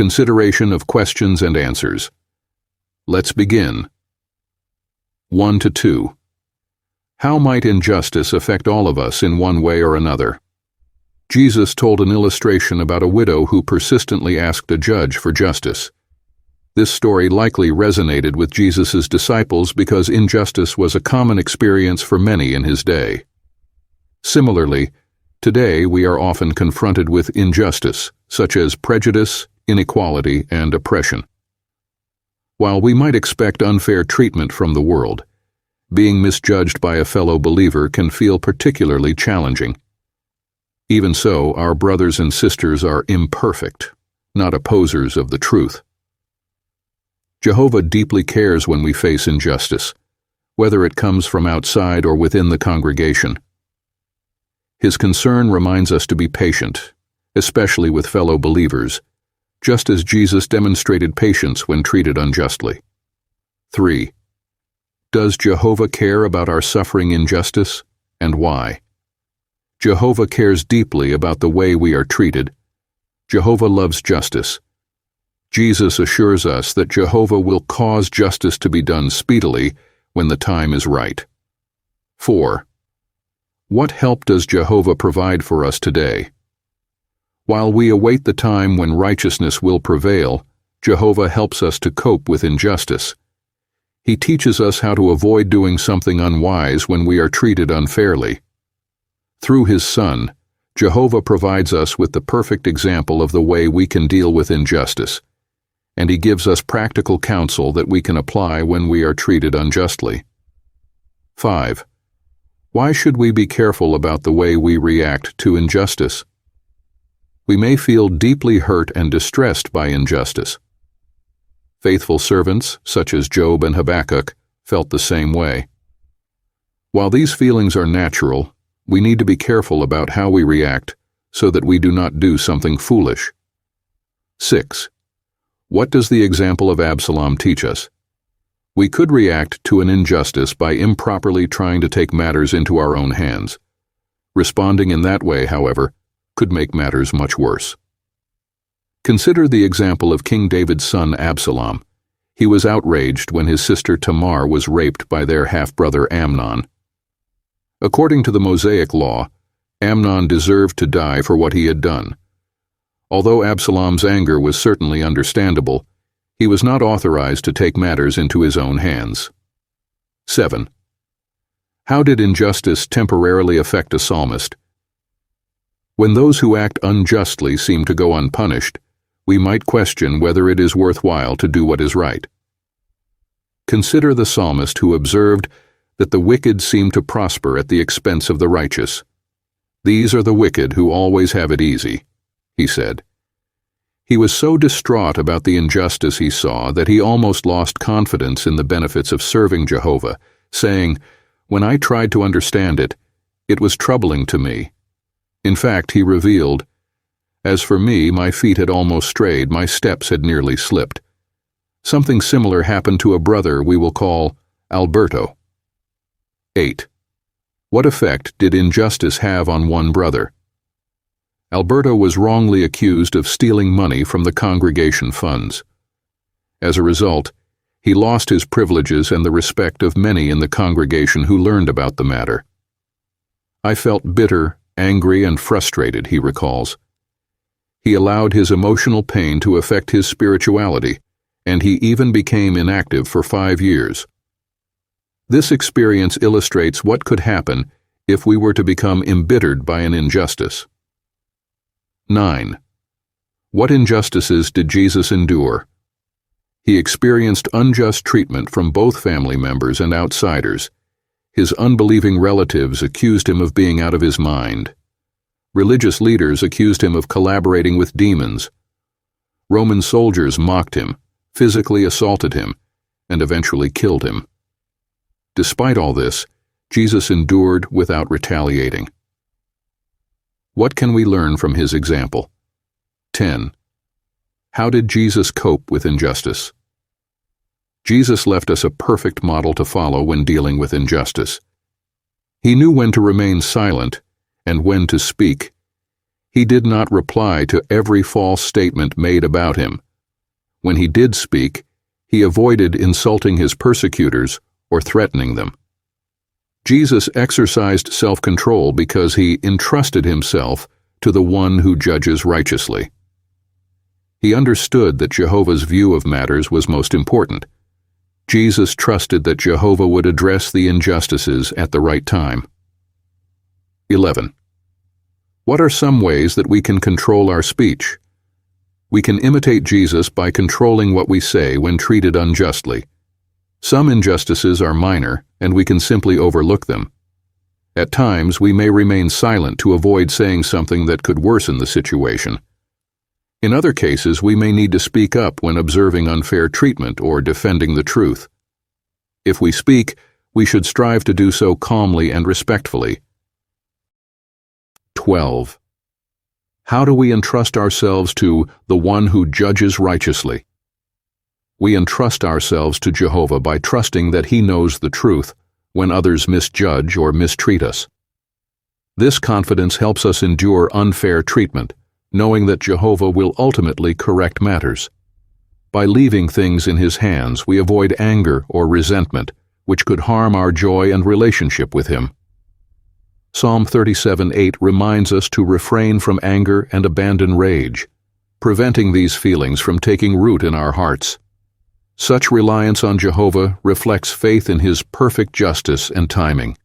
Consideration of questions and answers. Let's begin. 1 to 2. How might injustice affect all of us in one way or another? Jesus told an illustration about a widow who persistently asked a judge for justice. This story likely resonated with Jesus' disciples because injustice was a common experience for many in his day. Similarly, today we are often confronted with injustice, such as prejudice, inequality, and oppression. While we might expect unfair treatment from the world, being misjudged by a fellow believer can feel particularly challenging. Even so, our brothers and sisters are imperfect, not opposers of the truth. Jehovah deeply cares when we face injustice, whether it comes from outside or within the congregation. His concern reminds us to be patient, especially with fellow believers, just as Jesus demonstrated patience when treated unjustly. 3. Does Jehovah care about our suffering injustice, and why? Jehovah cares deeply about the way we are treated. Jehovah loves justice. Jesus assures us that Jehovah will cause justice to be done speedily when the time is right. 4. What help does Jehovah provide for us today? While we await the time when righteousness will prevail, Jehovah helps us to cope with injustice. He teaches us how to avoid doing something unwise when we are treated unfairly. Through his Son, Jehovah provides us with the perfect example of the way we can deal with injustice, and he gives us practical counsel that we can apply when we are treated unjustly. 5. Why should we be careful about the way we react to injustice? We may feel deeply hurt and distressed by injustice. Faithful servants, such as Job and Habakkuk, felt the same way. While these feelings are natural, we need to be careful about how we react so that we do not do something foolish. 6. What does the example of Absalom teach us? We could react to an injustice by improperly trying to take matters into our own hands. Responding in that way, however, could make matters much worse. Consider the example of King David's son Absalom. He was outraged when his sister Tamar was raped by their half-brother Amnon. According to the Mosaic law, Amnon deserved to die for what he had done. Although Absalom's anger was certainly understandable, he was not authorized to take matters into his own hands. 7. How did injustice temporarily affect a psalmist? When those who act unjustly seem to go unpunished, we might question whether it is worthwhile to do what is right. Consider the psalmist who observed that the wicked seem to prosper at the expense of the righteous. These are the wicked who always have it easy, he said. He was so distraught about the injustice he saw that he almost lost confidence in the benefits of serving Jehovah, saying, "When I tried to understand it, it was troubling to me." In fact, he revealed, "As for me, my feet had almost strayed, my steps had nearly slipped." Something similar happened to a brother we will call Alberto. 8. What effect did injustice have on one brother? Alberto was wrongly accused of stealing money from the congregation funds. As a result, he lost his privileges and the respect of many in the congregation who learned about the matter. "I felt bitter, angry, and frustrated," he recalls. He allowed his emotional pain to affect his spirituality, and he even became inactive for 5 years. This experience illustrates what could happen if we were to become embittered by an injustice. 9. What injustices did Jesus endure? He experienced unjust treatment from both family members and outsiders. His unbelieving relatives accused him of being out of his mind. Religious leaders accused him of collaborating with demons. Roman soldiers mocked him, physically assaulted him, and eventually killed him. Despite all this, Jesus endured without retaliating. What can we learn from his example? 10. How did Jesus cope with injustice? Jesus left us a perfect model to follow when dealing with injustice. He knew when to remain silent and when to speak. He did not reply to every false statement made about him, When he did speak, he avoided insulting his persecutors or threatening them. Jesus exercised self-control because he entrusted himself to the one who judges righteously. He understood that Jehovah's view of matters was most important. Jesus trusted that Jehovah would address the injustices at the right time. 11. What are some ways that we can control our speech? We can imitate Jesus by controlling what we say when treated unjustly. Some injustices are minor, and we can simply overlook them. At times, we may remain silent to avoid saying something that could worsen the situation. In other cases, we may need to speak up when observing unfair treatment or defending the truth. If we speak, we should strive to do so calmly and respectfully. 12. How do we entrust ourselves to the one who judges righteously? We entrust ourselves to Jehovah by trusting that He knows the truth when others misjudge or mistreat us. This confidence helps us endure unfair treatment, knowing that Jehovah will ultimately correct matters. By leaving things in His hands, we avoid anger or resentment, which could harm our joy and relationship with Him. Psalm 37:8 reminds us to refrain from anger and abandon rage, preventing these feelings from taking root in our hearts. Such reliance on Jehovah reflects faith in His perfect justice and timing.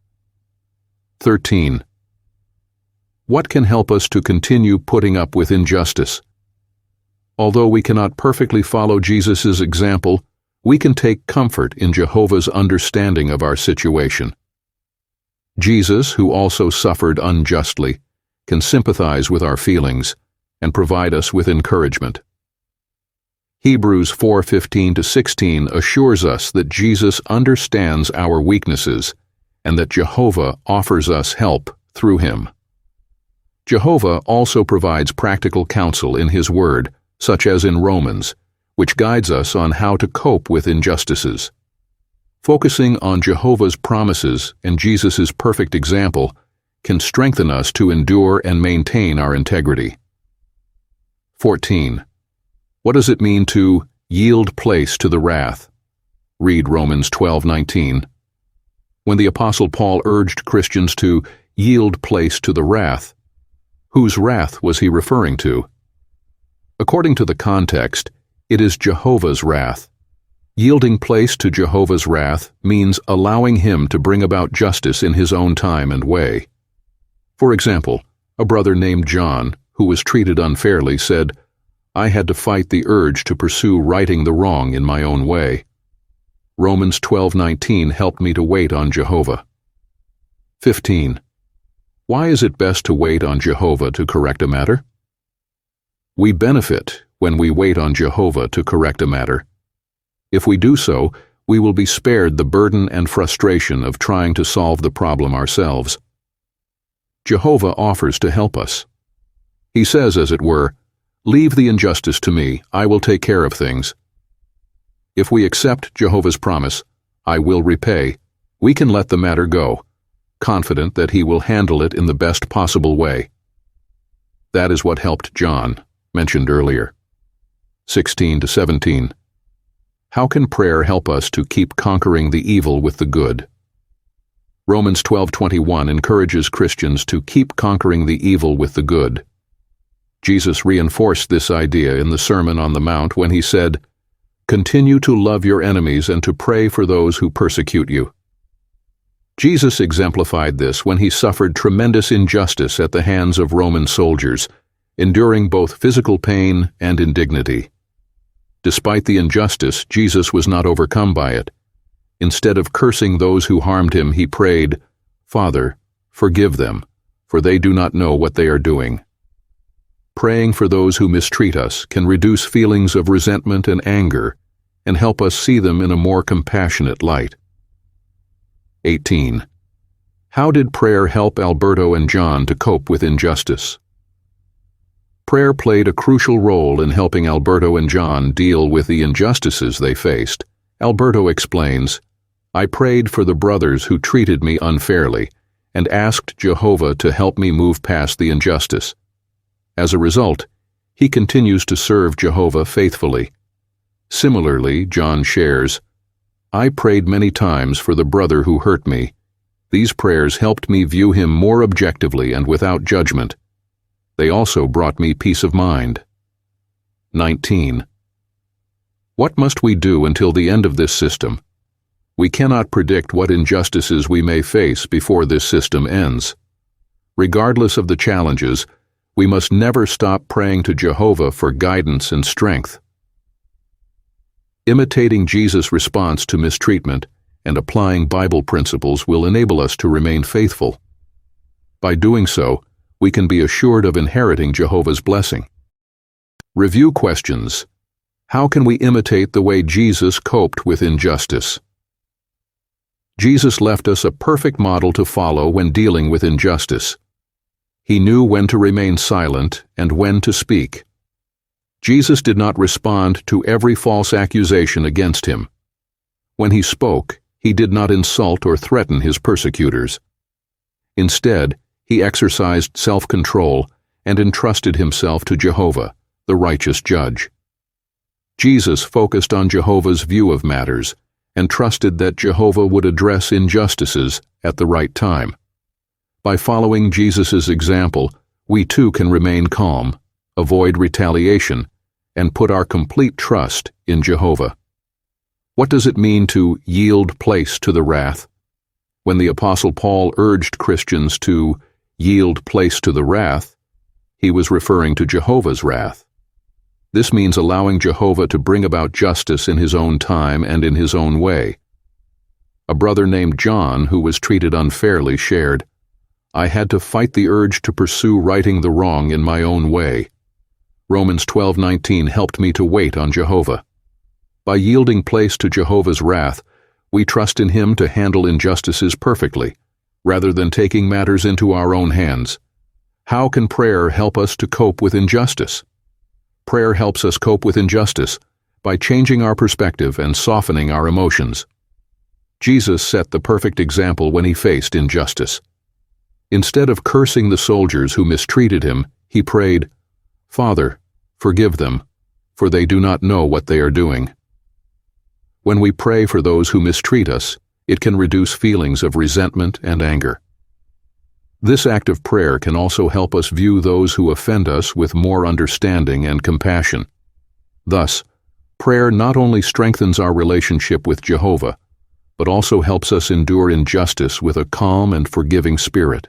13. What can help us to continue putting up with injustice? Although we cannot perfectly follow Jesus' example, we can take comfort in Jehovah's understanding of our situation. Jesus, who also suffered unjustly, can sympathize with our feelings and provide us with encouragement. Hebrews 4:15-16 assures us that Jesus understands our weaknesses and that Jehovah offers us help through Him. Jehovah also provides practical counsel in His Word, such as in Romans, which guides us on how to cope with injustices. Focusing on Jehovah's promises and Jesus' perfect example can strengthen us to endure and maintain our integrity. 14. What does it mean to yield place to the wrath? Read Romans 12:19. When the Apostle Paul urged Christians to yield place to the wrath, whose wrath was he referring to? According to the context, it is Jehovah's wrath. Yielding place to Jehovah's wrath means allowing Him to bring about justice in His own time and way. For example, a brother named John, who was treated unfairly, said, "I had to fight the urge to pursue righting the wrong in my own way." Romans 12:19 helped me to wait on Jehovah. 15. Why is it best to wait on Jehovah to correct a matter? We benefit when we wait on Jehovah to correct a matter. If we do so, we will be spared the burden and frustration of trying to solve the problem ourselves. Jehovah offers to help us. He says, as it were, "Leave the injustice to me, I will take care of things." If we accept Jehovah's promise, "I will repay," we can let the matter go, confident that He will handle it in the best possible way. That is what helped John, mentioned earlier. 16-17. How can prayer help us to keep conquering the evil with the good? Romans 12:21 encourages Christians to keep conquering the evil with the good. Jesus reinforced this idea in the Sermon on the Mount when He said, "Continue to love your enemies and to pray for those who persecute you." Jesus exemplified this when He suffered tremendous injustice at the hands of Roman soldiers, enduring both physical pain and indignity. Despite the injustice, Jesus was not overcome by it. Instead of cursing those who harmed Him, He prayed, "Father, forgive them, for they do not know what they are doing." Praying for those who mistreat us can reduce feelings of resentment and anger and help us see them in a more compassionate light. 18. How did prayer help Alberto and John to cope with injustice? Prayer played a crucial role in helping Alberto and John deal with the injustices they faced. Alberto explains, "I prayed for the brothers who treated me unfairly and asked Jehovah to help me move past the injustice. As a result, he continues to serve Jehovah faithfully. Similarly, John shares, "I prayed many times for the brother who hurt me. These prayers helped me view him more objectively and without judgment. They also brought me peace of mind." 19. What must we do until the end of this system? We cannot predict what injustices we may face before this system ends. Regardless of the challenges, we must never stop praying to Jehovah for guidance and strength. Imitating Jesus' response to mistreatment and applying Bible principles will enable us to remain faithful. By doing so, we can be assured of inheriting Jehovah's blessing. Review questions. How can we imitate the way Jesus coped with injustice? Jesus left us a perfect model to follow when dealing with injustice. He knew when to remain silent and when to speak. Jesus did not respond to every false accusation against him. When he spoke, he did not insult or threaten his persecutors. Instead, he exercised self-control and entrusted himself to Jehovah, the righteous judge. Jesus focused on Jehovah's view of matters and trusted that Jehovah would address injustices at the right time. By following Jesus' example, we too can remain calm, avoid retaliation, and put our complete trust in Jehovah. What does it mean to yield place to the wrath? When the Apostle Paul urged Christians to yield place to the wrath, he was referring to Jehovah's wrath. This means allowing Jehovah to bring about justice in his own time and in his own way. A brother named John, who was treated unfairly, shared, "I had to fight the urge to pursue righting the wrong in my own way. Romans 12:19 helped me to wait on Jehovah." By yielding place to Jehovah's wrath, we trust in him to handle injustices perfectly, rather than taking matters into our own hands. How can prayer help us to cope with injustice? Prayer helps us cope with injustice by changing our perspective and softening our emotions. Jesus set the perfect example when he faced injustice. Instead of cursing the soldiers who mistreated him, he prayed, "Father, forgive them, for they do not know what they are doing." When we pray for those who mistreat us, it can reduce feelings of resentment and anger. This act of prayer can also help us view those who offend us with more understanding and compassion. Thus, prayer not only strengthens our relationship with Jehovah, but also helps us endure injustice with a calm and forgiving spirit.